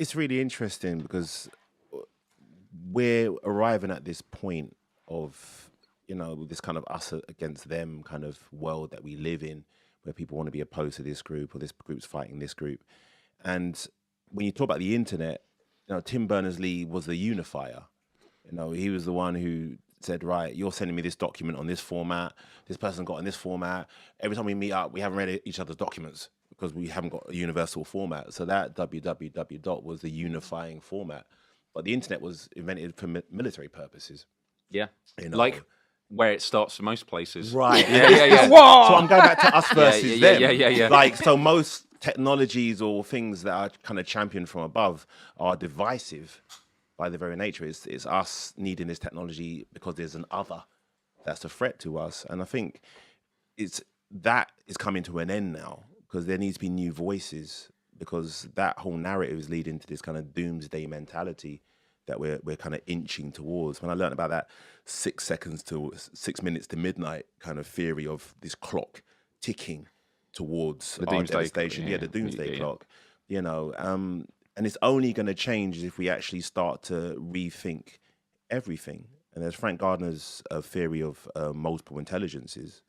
it's really interesting because we're arriving at this point of, this kind of us against them kind of world that we live in, where people want to be opposed to this group or this group's fighting this group. And when you talk about the internet, Tim Berners-Lee was the unifier. He was the one who said, right, you're sending me this document on this format, this person got in this format. Every time we meet up, we haven't read each other's documents because we haven't got a universal format. So that www was the unifying format. But the internet was invented for military purposes. Yeah. Like where it starts for most places. Right. Yeah. So I'm going back to us versus them. Yeah. Like, so most technologies or things that are kind of championed from above are divisive by their very nature. It's us needing this technology because there's an other that's a threat to us. And I think that is coming to an end now because there needs to be new voices, because that whole narrative is leading to this kind of doomsday mentality that we're kind of inching towards. When I learned about that 6 minutes to midnight kind of theory of this clock ticking towards the our devastation, the doomsday clock, and it's only going to change if we actually start to rethink everything. And there's Frank Gardner's theory of multiple intelligences,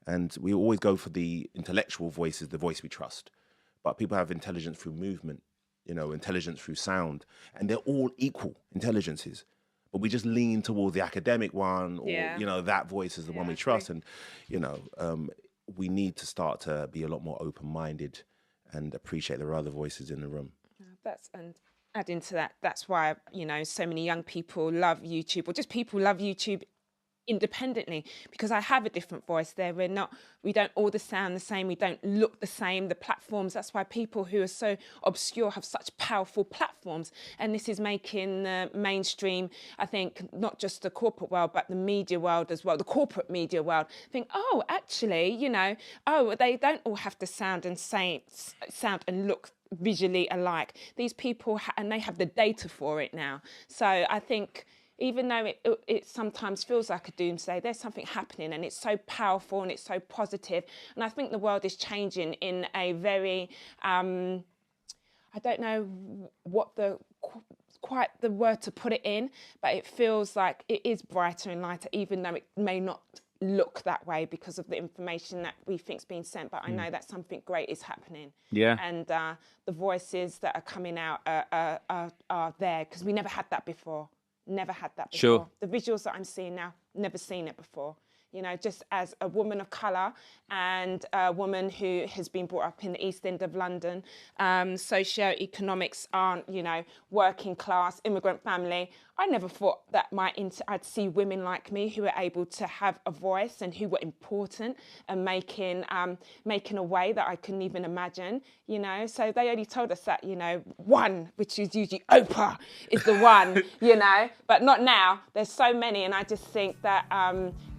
and we always go for the intellectual voice, the voice we trust. But people have intelligence through movement, intelligence through sound, and they're all equal intelligences. But we just lean towards the academic one, or that voice is the one we trust. And we need to start to be a lot more open-minded and appreciate there are other voices in the room. And adding to that, that's why so many young people love YouTube, or just people love YouTube independently, because I have a different voice there. We don't all sound the same, we don't look the same. The platforms, that's why people who are so obscure have such powerful platforms, and this is making the mainstream, I think, not just the corporate world but the media world as well, the corporate media world, think, oh, actually, they don't all have to sound and look visually alike. These people and they have the data for it now. So I think, even though it sometimes feels like a doomsday, there's something happening, and it's so powerful and it's so positive. And I think the world is changing in a very, I don't know what quite the word to put it in, but it feels like it is brighter and lighter, even though it may not look that way because of the information that we think is being sent. But I know that something great is happening. Yeah. And the voices that are coming out are there, because we never had that before. Never had that before. Sure. The visuals that I'm seeing now, never seen it before. Just as a woman of colour and a woman who has been brought up in the East End of London, socio-economics aren't, working class, immigrant family. I never thought that I'd see women like me who were able to have a voice and who were important and making a way that I couldn't even imagine, So they only told us that, one, which is usually Oprah, is the one, but not now. There's so many, and I just think that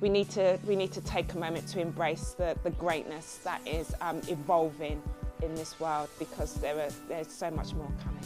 we need to take a moment to embrace the greatness that is evolving in this world, because there's so much more coming.